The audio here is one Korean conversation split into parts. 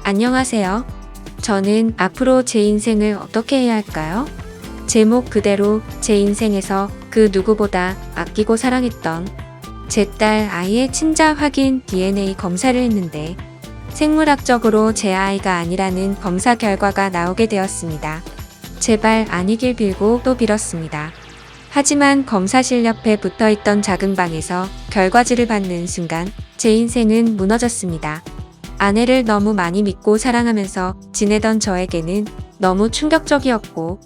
안녕하세요. 저는 앞으로 제 인생을 어떻게 해야 할까요? 제목 그대로 제 인생에서 그 누구보다 아끼고 사랑했던 제 딸 아이의 친자 확인 DNA 검사를 했는데 생물학적으로 제 아이가 아니라는 검사 결과가 나오게 되었습니다. 제발 아니길 빌고 또 빌었습니다. 하지만 검사실 옆에 붙어있던 작은 방에서 결과지를 받는 순간 제 인생은 무너졌습니다. 아내를 너무 많이 믿고 사랑하면서 지내던 저에게는 너무 충격적이었고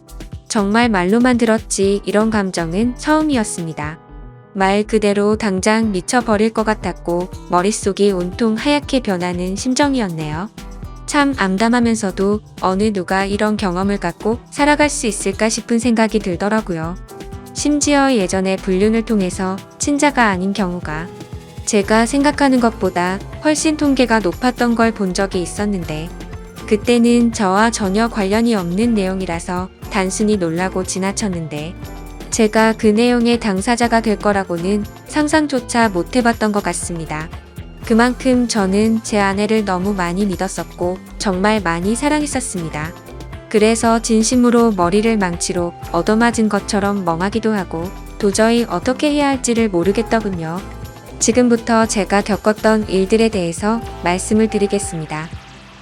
정말 말로만 들었지 이런 감정은 처음이었습니다. 말 그대로 당장 미쳐버릴 것 같았고 머릿속이 온통 하얗게 변하는 심정이었네요. 참 암담하면서도 어느 누가 이런 경험을 갖고 살아갈 수 있을까 싶은 생각이 들더라고요. 심지어 예전에 불륜을 통해서 친자가 아닌 경우가 제가 생각하는 것보다 훨씬 통계가 높았던 걸 본 적이 있었는데 그때는 저와 전혀 관련이 없는 내용이라서 단순히 놀라고 지나쳤는데 제가 그 내용의 당사자가 될 거라고는 상상조차 못 해봤던 것 같습니다. 그만큼 저는 제 아내를 너무 많이 믿었었고 정말 많이 사랑했었습니다. 그래서 진심으로 머리를 망치로 얻어맞은 것처럼 멍하기도 하고 도저히 어떻게 해야 할지를 모르겠더군요. 지금부터 제가 겪었던 일들에 대해서 말씀을 드리겠습니다.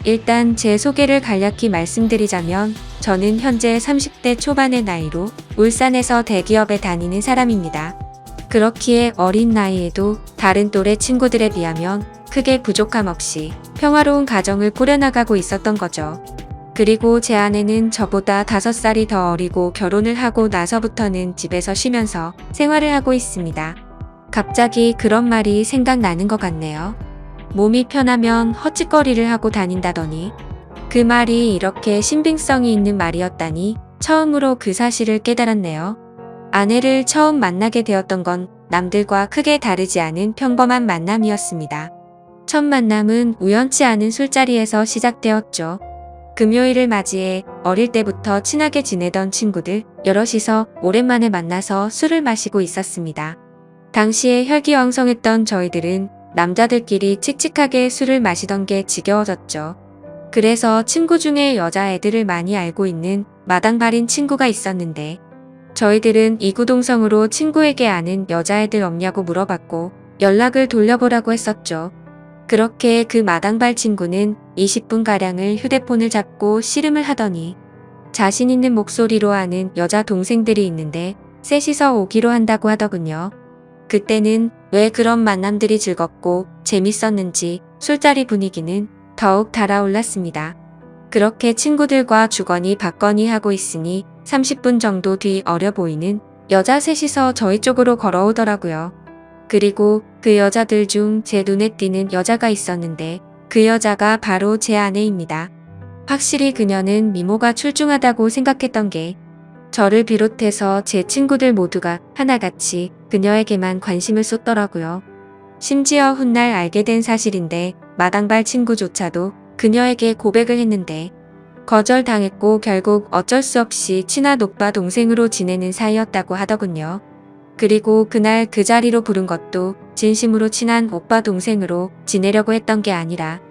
일단 제 소개를 간략히 말씀드리자면 저는 현재 30대 초반의 나이로 울산에서 대기업에 다니는 사람입니다. 그렇기에 어린 나이에도 다른 또래 친구들에 비하면 크게 부족함 없이 평화로운 가정을 꾸려나가고 있었던 거죠. 그리고 제 아내는 저보다 5살이 더 어리고 결혼을 하고 나서부터는 집에서 쉬면서 생활을 하고 있습니다. 갑자기 그런 말이 생각나는 것 같네요. 몸이 편하면 헛짓거리를 하고 다닌다더니 그 말이 이렇게 신빙성이 있는 말이었다니 처음으로 그 사실을 깨달았네요. 아내를 처음 만나게 되었던 건 남들과 크게 다르지 않은 평범한 만남이었습니다. 첫 만남은 우연치 않은 술자리에서 시작되었죠. 금요일을 맞이해 어릴 때부터 친하게 지내던 친구들 여럿이서 오랜만에 만나서 술을 마시고 있었습니다. 당시에 혈기왕성했던 저희들은 남자들끼리 칙칙하게 술을 마시던 게 지겨워졌죠. 그래서 친구 중에 여자애들을 많이 알고 있는 마당발인 친구가 있었는데 저희들은 이구동성으로 친구에게 아는 여자애들 없냐고 물어봤고 연락을 돌려보라고 했었죠. 그렇게 그 마당발 친구는 20분가량을 휴대폰을 잡고 씨름을 하더니 자신 있는 목소리로 아는 여자 동생들이 있는데 셋이서 오기로 한다고 하더군요. 그때는 왜 그런 만남들이 즐겁고 재밌었는지 술자리 분위기는 더욱 달아올랐습니다. 그렇게 친구들과 주거니 받거니 하고 있으니 30분 정도 뒤 어려 보이는 여자 셋이서 저희 쪽으로 걸어오더라고요. 그리고 그 여자들 중 제 눈에 띄는 여자가 있었는데 그 여자가 바로 제 아내입니다. 확실히 그녀는 미모가 출중하다고 생각했던 게 저를 비롯해서 제 친구들 모두가 하나같이 그녀에게만 관심을 쏟더라고요. 심지어 훗날 알게 된 사실인데 마당발 친구조차도 그녀에게 고백을 했는데 거절당했고 결국 어쩔 수 없이 친한 오빠 동생으로 지내는 사이였다고 하더군요. 그리고 그날 그 자리로 부른 것도 진심으로 친한 오빠 동생으로 지내려고 했던 게 아니라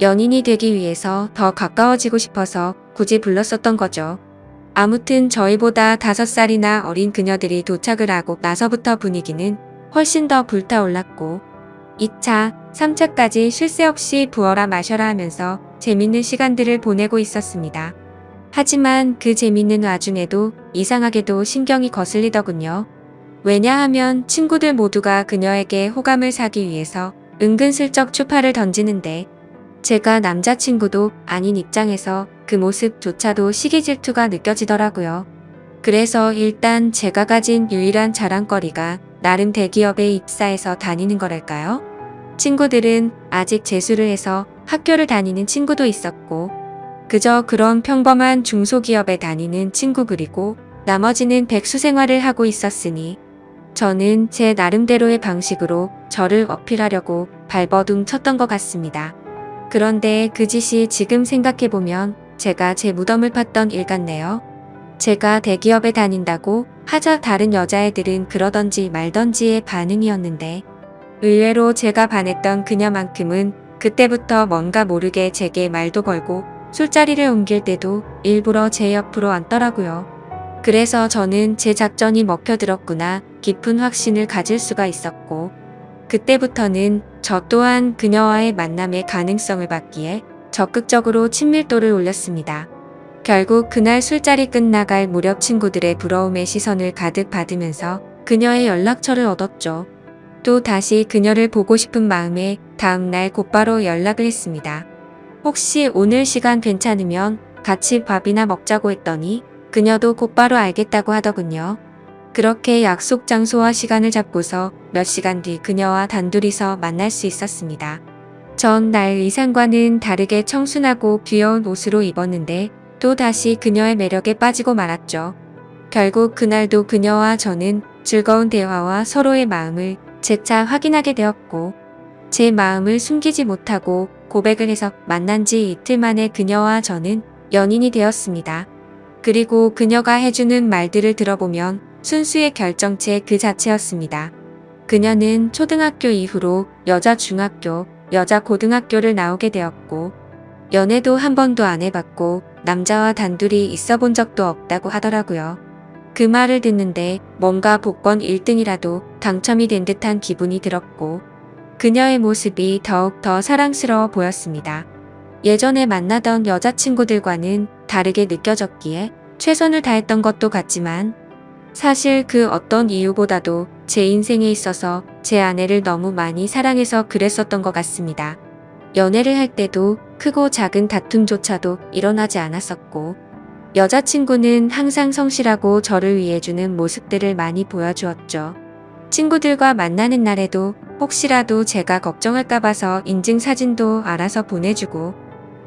연인이 되기 위해서 더 가까워지고 싶어서 굳이 불렀었던 거죠. 아무튼 저희보다 5살이나 어린 그녀들이 도착을 하고 나서부터 분위기는 훨씬 더 불타올랐고 2차, 3차까지 쉴 새 없이 부어라 마셔라 하면서 재밌는 시간들을 보내고 있었습니다. 하지만 그 재밌는 와중에도 이상하게도 신경이 거슬리더군요. 왜냐하면 친구들 모두가 그녀에게 호감을 사기 위해서 은근슬쩍 추파를 던지는데 제가 남자친구도 아닌 입장에서 그 모습조차도 시기 질투가 느껴지더라고요. 그래서 일단 제가 가진 유일한 자랑거리가 나름 대기업에 입사해서 다니는 거랄까요? 친구들은 아직 재수를 해서 학교를 다니는 친구도 있었고 그저 그런 평범한 중소기업에 다니는 친구 그리고 나머지는 백수 생활을 하고 있었으니 저는 제 나름대로의 방식으로 저를 어필하려고 발버둥 쳤던 것 같습니다. 그런데 그 짓이 지금 생각해보면 제가 제 무덤을 팠던 일 같네요. 제가 대기업에 다닌다고 하자 다른 여자애들은 그러던지 말던지의 반응이었는데 의외로 제가 반했던 그녀만큼은 그때부터 뭔가 모르게 제게 말도 걸고 술자리를 옮길 때도 일부러 제 옆으로 앉더라고요. 그래서 저는 제 작전이 먹혀들었구나 깊은 확신을 가질 수가 있었고, 그때부터는 저 또한 그녀와의 만남의 가능성을 봤기에 적극적으로 친밀도를 올렸습니다. 결국 그날 술자리 끝나갈 무렵 친구들의 부러움의 시선을 가득 받으면서 그녀의 연락처를 얻었죠. 또 다시 그녀를 보고 싶은 마음에 다음날 곧바로 연락을 했습니다. 혹시 오늘 시간 괜찮으면 같이 밥이나 먹자고 했더니 그녀도 곧바로 알겠다고 하더군요. 그렇게 약속 장소와 시간을 잡고서 몇 시간 뒤 그녀와 단둘이서 만날 수 있었습니다. 전 날 의상과는 다르게 청순하고 귀여운 옷으로 입었는데 또 다시 그녀의 매력에 빠지고 말았죠. 결국 그날도 그녀와 저는 즐거운 대화와 서로의 마음을 재차 확인하게 되었고, 제 마음을 숨기지 못하고 고백을 해서 만난 지 이틀 만에 그녀와 저는 연인이 되었습니다. 그리고 그녀가 해주는 말들을 들어보면 순수의 결정체 그 자체였습니다. 그녀는 초등학교 이후로 여자 중학교, 여자 고등학교를 나오게 되었고, 연애도 한 번도 안 해봤고 남자와 단둘이 있어 본 적도 없다고 하더라고요. 그 말을 듣는데 뭔가 복권 1등이라도 당첨이 된 듯한 기분이 들었고, 그녀의 모습이 더욱 더 사랑스러워 보였습니다. 예전에 만나던 여자친구들과는 다르게 느껴졌기에 최선을 다했던 것도 같지만, 사실 그 어떤 이유보다도 제 인생에 있어서 제 아내를 너무 많이 사랑해서 그랬었던 것 같습니다. 연애를 할 때도 크고 작은 다툼조차도 일어나지 않았었고, 여자친구는 항상 성실하고 저를 위해주는 모습들을 많이 보여주었죠. 친구들과 만나는 날에도 혹시라도 제가 걱정할까 봐서 인증사진도 알아서 보내주고,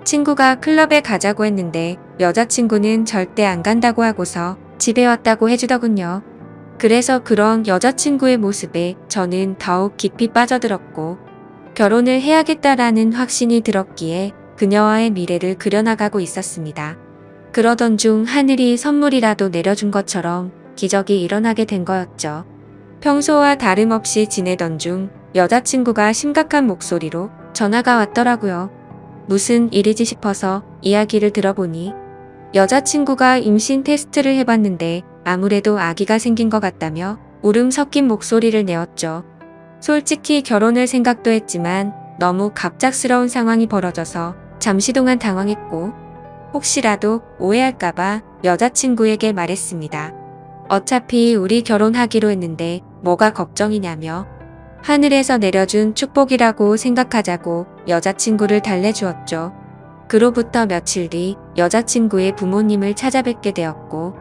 친구가 클럽에 가자고 했는데 여자친구는 절대 안 간다고 하고서 집에 왔다고 해주더군요. 그래서 그런 여자친구의 모습에 저는 더욱 깊이 빠져들었고, 결혼을 해야겠다라는 확신이 들었기에 그녀와의 미래를 그려나가고 있었습니다. 그러던 중 하늘이 선물이라도 내려준 것처럼 기적이 일어나게 된 거였죠. 평소와 다름없이 지내던 중 여자친구가 심각한 목소리로 전화가 왔더라고요. 무슨 일이지 싶어서 이야기를 들어보니 여자친구가 임신 테스트를 해봤는데 아무래도 아기가 생긴 것 같다며 울음 섞인 목소리를 내었죠. 솔직히 결혼을 생각도 했지만 너무 갑작스러운 상황이 벌어져서 잠시 동안 당황했고, 혹시라도 오해할까봐 여자친구에게 말했습니다. 어차피 우리 결혼하기로 했는데 뭐가 걱정이냐며 하늘에서 내려준 축복이라고 생각하자고 여자친구를 달래주었죠. 그로부터 며칠 뒤 여자친구의 부모님을 찾아뵙게 되었고,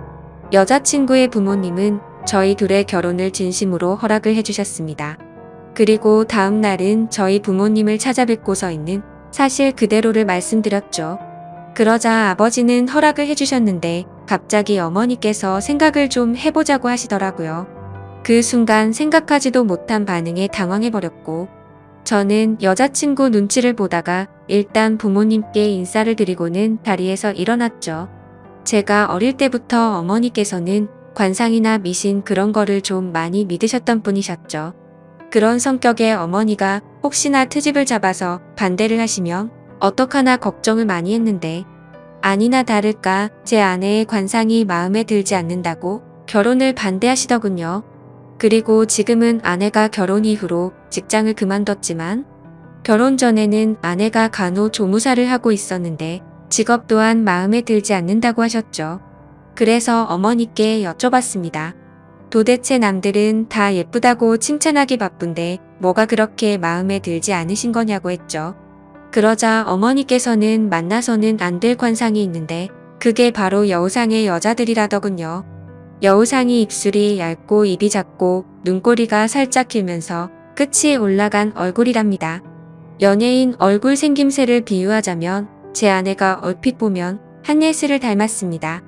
여자친구의 부모님은 저희 둘의 결혼을 진심으로 허락을 해주셨습니다. 그리고 다음 날은 저희 부모님을 찾아뵙고서 있는 사실 그대로를 말씀드렸죠. 그러자 아버지는 허락을 해주셨는데 갑자기 어머니께서 생각을 좀 해보자고 하시더라고요. 그 순간 생각하지도 못한 반응에 당황해버렸고, 저는 여자친구 눈치를 보다가 일단 부모님께 인사를 드리고는 자리에서 일어났죠. 제가 어릴 때부터 어머니께서는 관상이나 미신 그런 거를 좀 많이 믿으셨던 분이셨죠. 그런 성격의 어머니가 혹시나 트집을 잡아서 반대를 하시면 어떡하나 걱정을 많이 했는데, 아니나 다를까 제 아내의 관상이 마음에 들지 않는다고 결혼을 반대하시더군요. 그리고 지금은 아내가 결혼 이후로 직장을 그만뒀지만, 결혼 전에는 아내가 간호조무사를 하고 있었는데 직업 또한 마음에 들지 않는다고 하셨죠. 그래서 어머니께 여쭤봤습니다. 도대체 남들은 다 예쁘다고 칭찬하기 바쁜데 뭐가 그렇게 마음에 들지 않으신 거냐고 했죠. 그러자 어머니께서는 만나서는 안 될 관상이 있는데 그게 바로 여우상의 여자들이라더군요. 여우상이 입술이 얇고 입이 작고 눈꼬리가 살짝 길면서 끝이 올라간 얼굴이랍니다. 연예인 얼굴 생김새를 비유하자면 제 아내가 얼핏 보면 한예슬을 닮았습니다.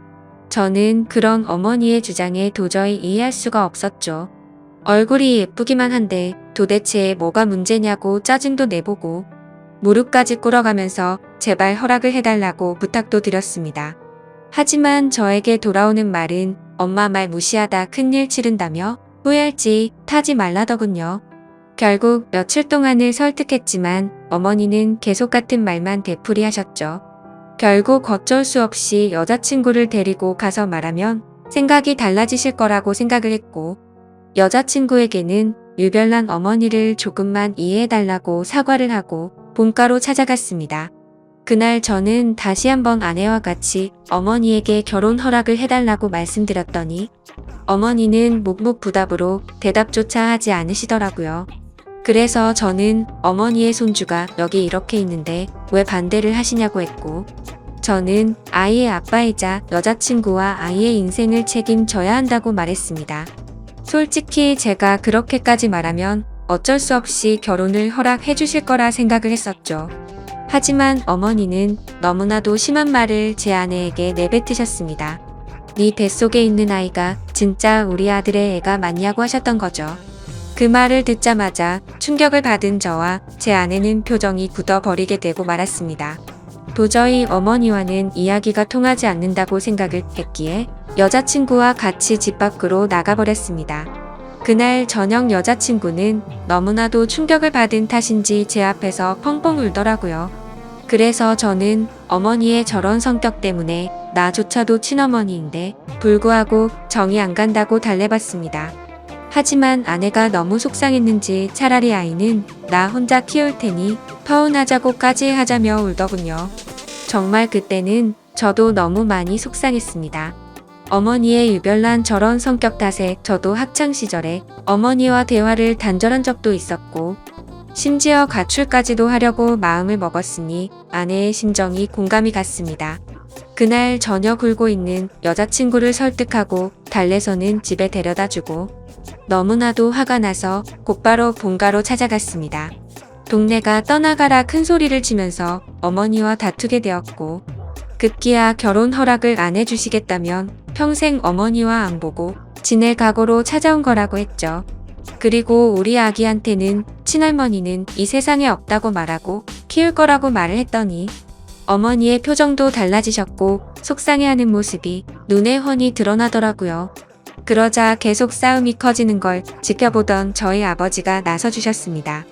저는 그런 어머니의 주장에 도저히 이해할 수가 없었죠. 얼굴이 예쁘기만 한데 도대체 뭐가 문제냐고 짜증도 내보고 무릎까지 꿇어가면서 제발 허락을 해달라고 부탁도 드렸습니다. 하지만 저에게 돌아오는 말은 엄마 말 무시하다 큰일 치른다며 후회할지 타지 말라더군요. 결국 며칠 동안을 설득했지만 어머니는 계속 같은 말만 되풀이하셨죠. 결국 어쩔 수 없이 여자친구를 데리고 가서 말하면 생각이 달라지실 거라고 생각을 했고, 여자친구에게는 유별난 어머니를 조금만 이해해달라고 사과를 하고 본가로 찾아갔습니다. 그날 저는 다시 한번 아내와 같이 어머니에게 결혼 허락을 해달라고 말씀드렸더니 어머니는 묵묵부답으로 대답조차 하지 않으시더라고요. 그래서 저는 어머니의 손주가 여기 이렇게 있는데 왜 반대를 하시냐고 했고, 저는 아이의 아빠이자 여자친구와 아이의 인생을 책임져야 한다고 말했습니다. 솔직히 제가 그렇게까지 말하면 어쩔 수 없이 결혼을 허락해 주실 거라 생각을 했었죠. 하지만 어머니는 너무나도 심한 말을 제 아내에게 내뱉으셨습니다. 네 뱃속에 있는 아이가 진짜 우리 아들의 애가 맞냐고 하셨던 거죠. 그 말을 듣자마자 충격을 받은 저와 제 아내는 표정이 굳어버리게 되고 말았습니다. 도저히 어머니와는 이야기가 통하지 않는다고 생각을 했기에 여자친구와 같이 집 밖으로 나가버렸습니다. 그날 저녁 여자친구는 너무나도 충격을 받은 탓인지 제 앞에서 펑펑 울더라고요. 그래서 저는 어머니의 저런 성격 때문에 나조차도 친어머니인데 불구하고 정이 안 간다고 달래봤습니다. 하지만 아내가 너무 속상했는지 차라리 아이는 나 혼자 키울 테니 파혼하자고까지 하자며 울더군요. 정말 그때는 저도 너무 많이 속상했습니다. 어머니의 유별난 저런 성격 탓에 저도 학창시절에 어머니와 대화를 단절한 적도 있었고, 심지어 가출까지도 하려고 마음을 먹었으니 아내의 심정이 공감이 갔습니다. 그날 저녁 울고 있는 여자친구를 설득하고 달래서는 집에 데려다주고, 너무나도 화가 나서 곧바로 본가로 찾아갔습니다. 동네가 떠나가라 큰 소리를 치면서 어머니와 다투게 되었고, 급기야 결혼 허락을 안 해주시겠다면 평생 어머니와 안 보고 지낼 각오로 찾아온 거라고 했죠. 그리고 우리 아기한테는 친할머니는 이 세상에 없다고 말하고 키울 거라고 말을 했더니 어머니의 표정도 달라지셨고 속상해하는 모습이 눈에 훤히 드러나더라고요. 그러자 계속 싸움이 커지는 걸 지켜보던 저희 아버지가 나서주셨습니다.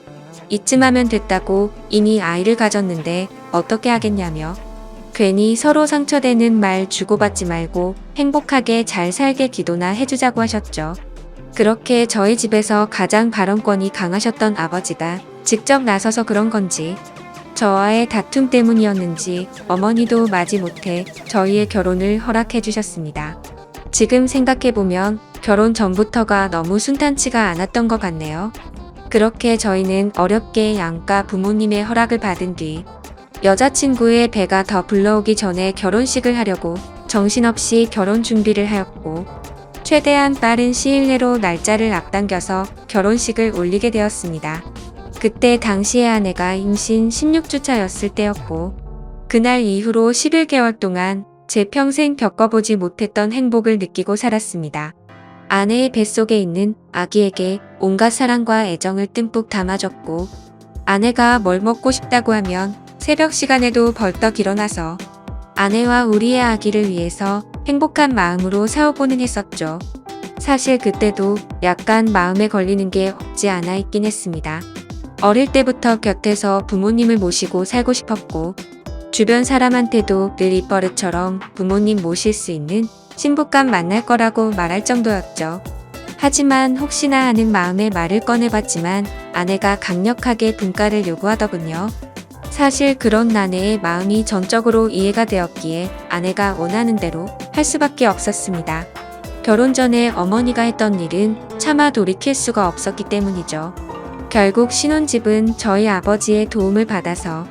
이쯤 하면 됐다고, 이미 아이를 가졌는데 어떻게 하겠냐며 괜히 서로 상처되는 말 주고받지 말고 행복하게 잘 살게 기도나 해주자고 하셨죠. 그렇게 저희 집에서 가장 발언권이 강하셨던 아버지가 직접 나서서 그런 건지, 저와의 다툼 때문이었는지 어머니도 마지못해 저희의 결혼을 허락해 주셨습니다. 지금 생각해보면 결혼 전부터가 너무 순탄치가 않았던 것 같네요. 그렇게 저희는 어렵게 양가 부모님의 허락을 받은 뒤 여자친구의 배가 더 불러오기 전에 결혼식을 하려고 정신없이 결혼 준비를 하였고, 최대한 빠른 시일 내로 날짜를 앞당겨서 결혼식을 올리게 되었습니다. 그때 당시의 아내가 임신 16주차였을 때였고, 그날 이후로 11개월 동안 제 평생 겪어보지 못했던 행복을 느끼고 살았습니다. 아내의 뱃속에 있는 아기에게 온갖 사랑과 애정을 듬뿍 담아줬고, 아내가 뭘 먹고 싶다고 하면 새벽 시간에도 벌떡 일어나서 아내와 우리의 아기를 위해서 행복한 마음으로 사오고는 했었죠. 사실 그때도 약간 마음에 걸리는 게 없지 않아 있긴 했습니다. 어릴 때부터 곁에서 부모님을 모시고 살고 싶었고, 주변 사람한테도 늘 입버릇처럼 부모님 모실 수 있는 신부감 만날 거라고 말할 정도였죠. 하지만 혹시나 하는 마음에 말을 꺼내봤지만 아내가 강력하게 분가를 요구하더군요. 사실 그런 아내의 마음이 전적으로 이해가 되었기에 아내가 원하는 대로 할 수밖에 없었습니다. 결혼 전에 어머니가 했던 일은 차마 돌이킬 수가 없었기 때문이죠. 결국 신혼집은 저희 아버지의 도움을 받아서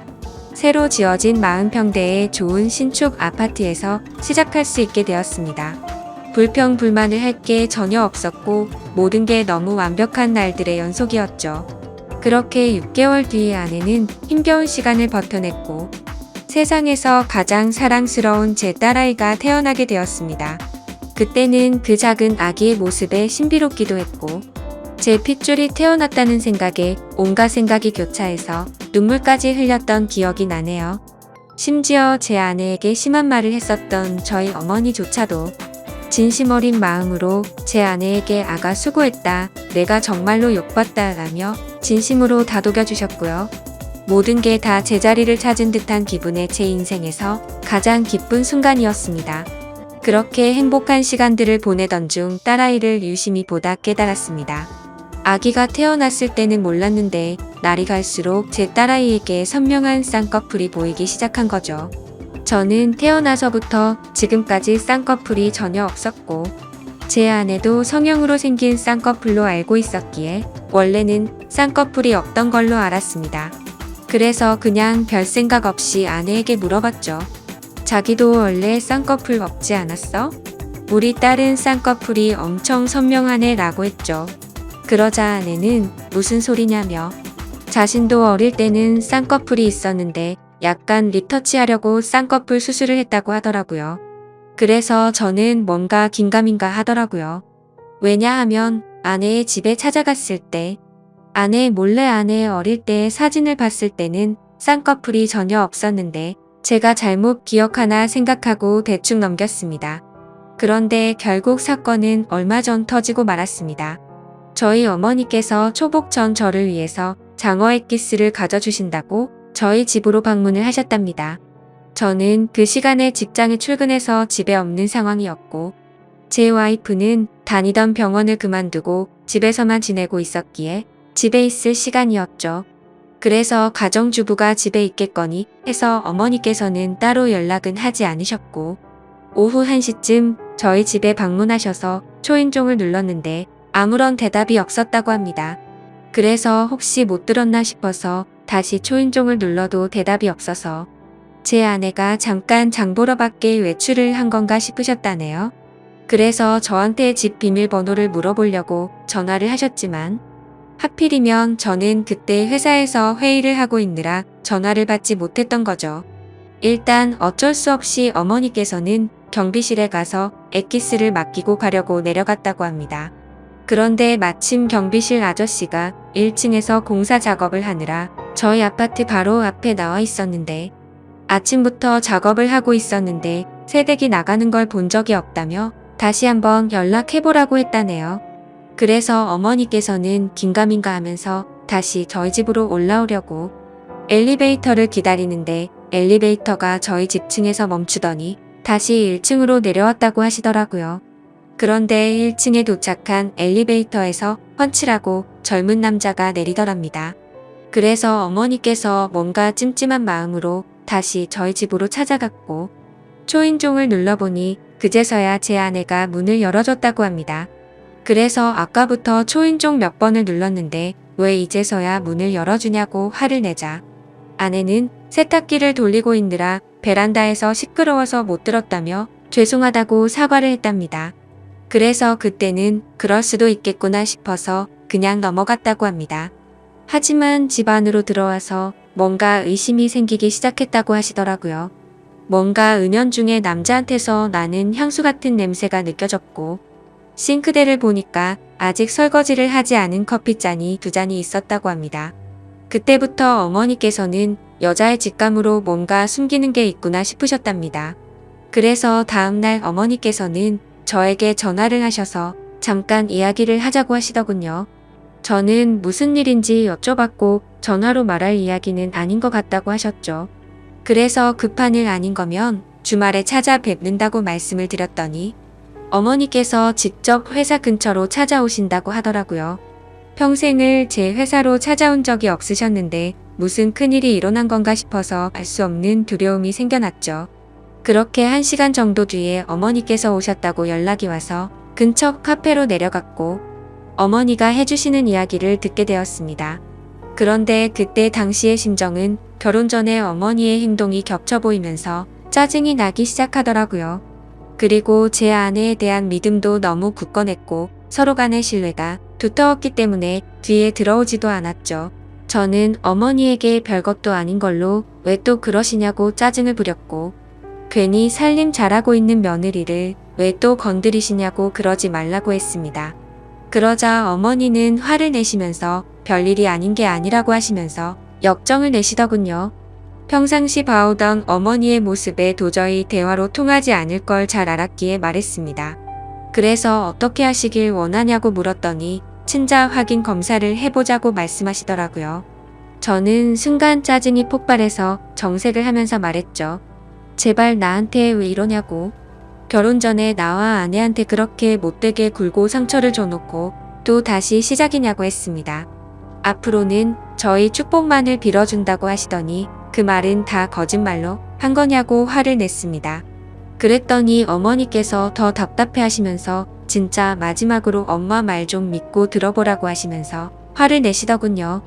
새로 지어진 40평대의 좋은 신축 아파트에서 시작할 수 있게 되었습니다. 불평불만을 할 게 전혀 없었고 모든 게 너무 완벽한 날들의 연속이었죠. 그렇게 6개월 뒤에 아내는 힘겨운 시간을 버텨냈고 세상에서 가장 사랑스러운 제 딸아이가 태어나게 되었습니다. 그때는 그 작은 아기의 모습에 신비롭기도 했고 제 핏줄이 태어났다는 생각에 온갖 생각이 교차해서 눈물까지 흘렸던 기억이 나네요. 심지어 제 아내에게 심한 말을 했었던 저희 어머니조차도 진심 어린 마음으로 제 아내에게 아가 수고했다, 내가 정말로 욕봤다 라며 진심으로 다독여주셨고요. 모든 게 다 제자리를 찾은 듯한 기분의 제 인생에서 가장 기쁜 순간이었습니다. 그렇게 행복한 시간들을 보내던 중 딸아이를 유심히 보다 깨달았습니다. 아기가 태어났을 때는 몰랐는데 날이 갈수록 제 딸아이에게 선명한 쌍꺼풀이 보이기 시작한 거죠. 저는 태어나서부터 지금까지 쌍꺼풀이 전혀 없었고 제 아내도 성형으로 생긴 쌍꺼풀로 알고 있었기에 원래는 쌍꺼풀이 없던 걸로 알았습니다. 그래서 그냥 별 생각 없이 아내에게 물어봤죠. 자기도 원래 쌍꺼풀 없지 않았어? 우리 딸은 쌍꺼풀이 엄청 선명하네 라고 했죠. 그러자 아내는 무슨 소리냐며 자신도 어릴 때는 쌍꺼풀이 있었는데 약간 리터치하려고 쌍꺼풀 수술을 했다고 하더라고요. 그래서 저는 뭔가 긴가민가 하더라고요. 왜냐하면 아내의 집에 찾아갔을 때 아내 몰래 아내의 어릴 때의 사진을 봤을 때는 쌍꺼풀이 전혀 없었는데 제가 잘못 기억하나 생각하고 대충 넘겼습니다. 그런데 결국 사건은 얼마 전 터지고 말았습니다. 저희 어머니께서 초복 전 저를 위해서 장어 엑기스를 가져주신다고 저희 집으로 방문을 하셨답니다. 저는 그 시간에 직장에 출근해서 집에 없는 상황이었고 제 와이프는 다니던 병원을 그만두고 집에서만 지내고 있었기에 집에 있을 시간이었죠. 그래서 가정주부가 집에 있겠거니 해서 어머니께서는 따로 연락은 하지 않으셨고 오후 1시쯤 저희 집에 방문하셔서 초인종을 눌렀는데 아무런 대답이 없었다고 합니다. 그래서 혹시 못 들었나 싶어서 다시 초인종을 눌러도 대답이 없어서 제 아내가 잠깐 장보러 밖에 외출을 한 건가 싶으셨다네요. 그래서 저한테 집 비밀번호를 물어보려고 전화를 하셨지만 하필이면 저는 그때 회사에서 회의를 하고 있느라 전화를 받지 못했던 거죠. 일단 어쩔 수 없이 어머니께서는 경비실에 가서 엑기스를 맡기고 가려고 내려갔다고 합니다. 그런데 마침 경비실 아저씨가 1층에서 공사 작업을 하느라 저희 아파트 바로 앞에 나와 있었는데 아침부터 작업을 하고 있었는데 새댁이 나가는 걸 본 적이 없다며 다시 한번 연락해보라고 했다네요. 그래서 어머니께서는 긴가민가 하면서 다시 저희 집으로 올라오려고 엘리베이터를 기다리는데 엘리베이터가 저희 집 층에서 멈추더니 다시 1층으로 내려왔다고 하시더라고요. 그런데 1층에 도착한 엘리베이터에서 펀치라고 젊은 남자가 내리더랍니다. 그래서 어머니께서 뭔가 찜찜한 마음으로 다시 저희 집으로 찾아갔고 초인종을 눌러보니 그제서야 제 아내가 문을 열어줬다고 합니다. 그래서 아까부터 초인종 몇 번을 눌렀는데 왜 이제서야 문을 열어주냐고 화를 내자 아내는 세탁기를 돌리고 있느라 베란다에서 시끄러워서 못 들었다며 죄송하다고 사과를 했답니다. 그래서 그때는 그럴 수도 있겠구나 싶어서 그냥 넘어갔다고 합니다. 하지만 집 안으로 들어와서 뭔가 의심이 생기기 시작했다고 하시더라고요. 뭔가 은연중에 남자한테서 나는 향수 같은 냄새가 느껴졌고 싱크대를 보니까 아직 설거지를 하지 않은 커피잔이 2잔이 있었다고 합니다. 그때부터 어머니께서는 여자의 직감으로 뭔가 숨기는 게 있구나 싶으셨답니다. 그래서 다음날 어머니께서는 저에게 전화를 하셔서 잠깐 이야기를 하자고 하시더군요. 저는 무슨 일인지 여쭤봤고 전화로 말할 이야기는 아닌 것 같다고 하셨죠. 그래서 급한 일 아닌 거면 주말에 찾아뵙는다고 말씀을 드렸더니 어머니께서 직접 회사 근처로 찾아오신다고 하더라고요. 평생을 제 회사로 찾아온 적이 없으셨는데 무슨 큰일이 일어난 건가 싶어서 알 수 없는 두려움이 생겨났죠. 그렇게 1시간 정도 뒤에 어머니께서 오셨다고 연락이 와서 근처 카페로 내려갔고 어머니가 해주시는 이야기를 듣게 되었습니다. 그런데 그때 당시의 심정은 결혼 전에 어머니의 행동이 겹쳐 보이면서 짜증이 나기 시작하더라고요. 그리고 제 아내에 대한 믿음도 너무 굳건했고 서로 간의 신뢰가 두터웠기 때문에 뒤에 들어오지도 않았죠. 저는 어머니에게 별것도 아닌 걸로 왜 또 그러시냐고 짜증을 부렸고 괜히 살림 잘하고 있는 며느리를 왜 또 건드리시냐고 그러지 말라고 했습니다. 그러자 어머니는 화를 내시면서 별일이 아닌 게 아니라고 하시면서 역정을 내시더군요. 평상시 봐오던 어머니의 모습에 도저히 대화로 통하지 않을 걸 잘 알았기에 말했습니다. 그래서 어떻게 하시길 원하냐고 물었더니 친자 확인 검사를 해보자고 말씀하시더라고요. 저는 순간 짜증이 폭발해서 정색을 하면서 말했죠. 제발 나한테 왜 이러냐고. 결혼 전에 나와 아내한테 그렇게 못되게 굴고 상처를 줘놓고 또 다시 시작이냐고 했습니다. 앞으로는 저희 축복만을 빌어준다고 하시더니 그 말은 다 거짓말로 한 거냐고 화를 냈습니다. 그랬더니 어머니께서 더 답답해 하시면서 진짜 마지막으로 엄마 말 좀 믿고 들어보라고 하시면서 화를 내시더군요.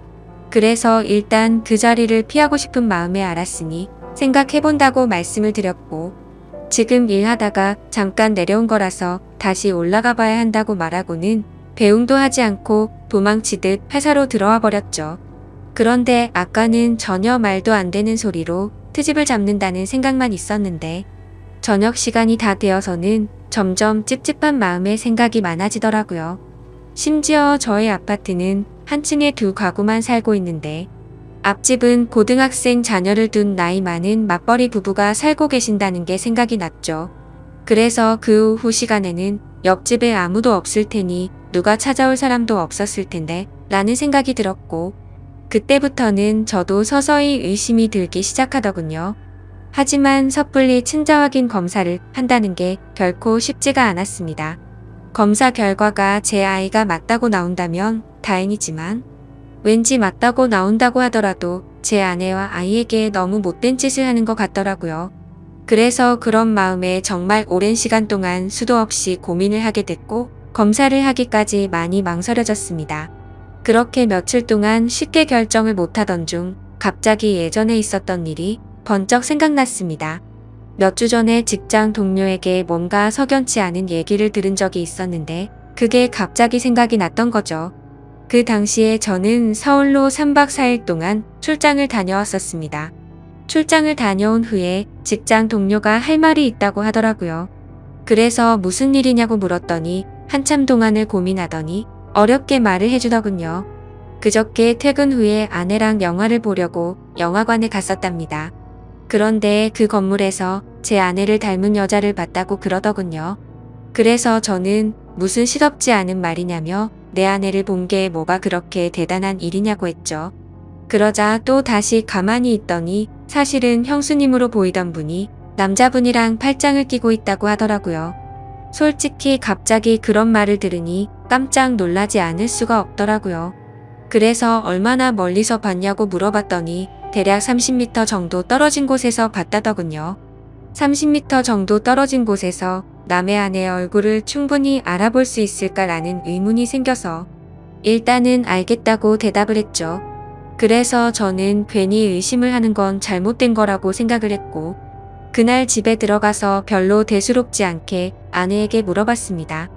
그래서 일단 그 자리를 피하고 싶은 마음에 알았으니 생각해본다고 말씀을 드렸고, 지금 일하다가 잠깐 내려온 거라서 다시 올라가 봐야 한다고 말하고는 배웅도 하지 않고 도망치듯 회사로 들어와 버렸죠. 그런데 아까는 전혀 말도 안 되는 소리로 트집을 잡는다는 생각만 있었는데 저녁 시간이 다 되어서는 점점 찝찝한 마음에 생각이 많아지더라고요. 심지어 저희 아파트는 한 층에 두 가구만 살고 있는데 앞집은 고등학생 자녀를 둔 나이 많은 맞벌이 부부가 살고 계신다는 게 생각이 났죠. 그래서 그 오후 시간에는 옆집에 아무도 없을 테니 누가 찾아올 사람도 없었을 텐데 라는 생각이 들었고, 그때부터는 저도 서서히 의심이 들기 시작하더군요. 하지만 섣불리 친자 확인 검사를 한다는 게 결코 쉽지가 않았습니다. 검사 결과가 제 아이가 맞다고 나온다면 다행이지만 왠지 맞다고 나온다고 하더라도 제 아내와 아이에게 너무 못된 짓을 하는 것 같더라고요. 그래서 그런 마음에 정말 오랜 시간 동안 수도 없이 고민을 하게 됐고 검사를 하기까지 많이 망설여졌습니다. 그렇게 며칠 동안 쉽게 결정을 못하던 중 갑자기 예전에 있었던 일이 번쩍 생각났습니다. 몇 주 전에 직장 동료에게 뭔가 석연치 않은 얘기를 들은 적이 있었는데 그게 갑자기 생각이 났던 거죠. 그 당시에 저는 서울로 3박 4일 동안 출장을 다녀왔었습니다. 출장을 다녀온 후에 직장 동료가 할 말이 있다고 하더라고요. 그래서 무슨 일이냐고 물었더니 한참 동안을 고민하더니 어렵게 말을 해주더군요. 그저께 퇴근 후에 아내랑 영화를 보려고 영화관에 갔었답니다. 그런데 그 건물에서 제 아내를 닮은 여자를 봤다고 그러더군요. 그래서 저는 무슨 실없지 않은 말이냐며 내 아내를 본 게 뭐가 그렇게 대단한 일이냐고 했죠. 그러자 또 다시 가만히 있더니 사실은 형수님으로 보이던 분이 남자분이랑 팔짱을 끼고 있다고 하더라고요. 솔직히 갑자기 그런 말을 들으니 깜짝 놀라지 않을 수가 없더라고요. 그래서 얼마나 멀리서 봤냐고 물어봤더니 대략 30m 정도 떨어진 곳에서 봤다더군요. 30m 정도 떨어진 곳에서 남의 아내의 얼굴을 충분히 알아볼 수 있을까라는 의문이 생겨서 일단은 알겠다고 대답을 했죠. 그래서 저는 괜히 의심을 하는 건 잘못된 거라고 생각을 했고, 그날 집에 들어가서 별로 대수롭지 않게 아내에게 물어봤습니다.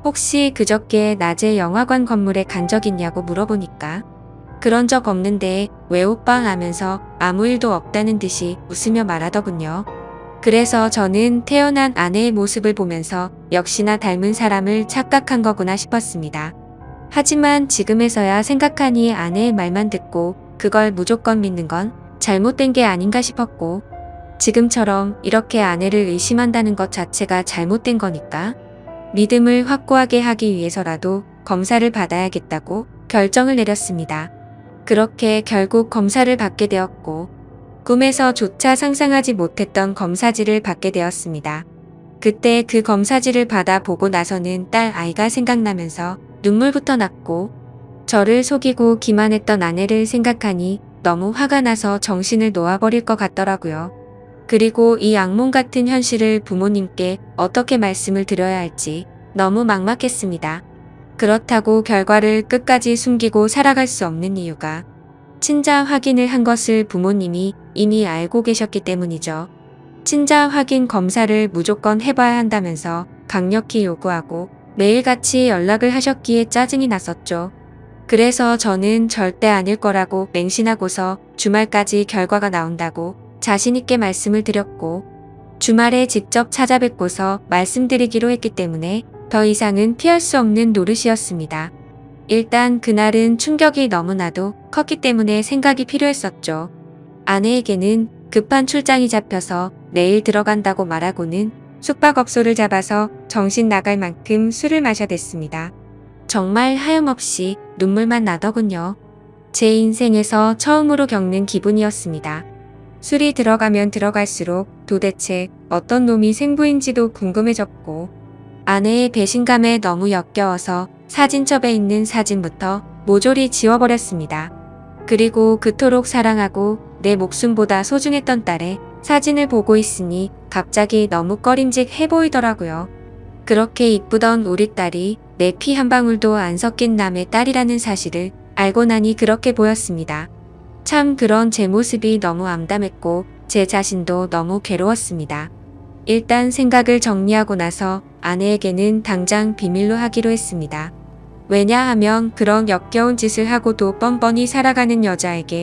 혹시 그저께 낮에 영화관 건물에 간 적 있냐고 물어보니까 그런 적 없는데 왜 오빠 하면서 아무 일도 없다는 듯이 웃으며 말하더군요. 그래서 저는 태어난 아내의 모습을 보면서 역시나 닮은 사람을 착각한 거구나 싶었습니다. 하지만 지금에서야 생각하니 아내의 말만 듣고 그걸 무조건 믿는 건 잘못된 게 아닌가 싶었고, 지금처럼 이렇게 아내를 의심한다는 것 자체가 잘못된 거니까 믿음을 확고하게 하기 위해서라도 검사를 받아야겠다고 결정을 내렸습니다. 그렇게 결국 검사를 받게 되었고, 꿈에서조차 상상하지 못했던 검사지를 받게 되었습니다. 그때 그 검사지를 받아 보고 나서는 딸 아이가 생각나면서 눈물부터 났고, 저를 속이고 기만했던 아내를 생각하니 너무 화가 나서 정신을 놓아버릴 것 같더라고요. 그리고 이 악몽 같은 현실을 부모님께 어떻게 말씀을 드려야 할지 너무 막막했습니다. 그렇다고 결과를 끝까지 숨기고 살아갈 수 없는 이유가 친자 확인을 한 것을 부모님이 이미 알고 계셨기 때문이죠. 친자 확인 검사를 무조건 해봐야 한다면서 강력히 요구하고 매일같이 연락을 하셨기에 짜증이 났었죠. 그래서 저는 절대 아닐 거라고 맹신하고서 주말까지 결과가 나온다고 자신있게 말씀을 드렸고, 주말에 직접 찾아뵙고서 말씀드리기로 했기 때문에 더 이상은 피할 수 없는 노릇이었습니다. 일단 그날은 충격이 너무나도 컸기 때문에 생각이 필요했었죠. 아내에게는 급한 출장이 잡혀서 내일 들어간다고 말하고는 숙박업소를 잡아서 정신 나갈 만큼 술을 마셔댔습니다. 정말 하염없이 눈물만 나더군요. 제 인생에서 처음으로 겪는 기분이었습니다. 술이 들어가면 들어갈수록 도대체 어떤 놈이 생부인지도 궁금해졌고, 아내의 배신감에 너무 역겨워서 사진첩에 있는 사진부터 모조리 지워버렸습니다. 그리고 그토록 사랑하고 내 목숨보다 소중했던 딸의 사진을 보고 있으니 갑자기 너무 꺼림직해 보이더라고요. 그렇게 이쁘던 우리 딸이 내 피 한 방울도 안 섞인 남의 딸이라는 사실을 알고 나니 그렇게 보였습니다. 참 그런 제 모습이 너무 암담했고 제 자신도 너무 괴로웠습니다. 일단 생각을 정리하고 나서 아내에게는 당장 비밀로 하기로 했습니다. 왜냐하면 그런 역겨운 짓을 하고도 뻔뻔히 살아가는 여자에게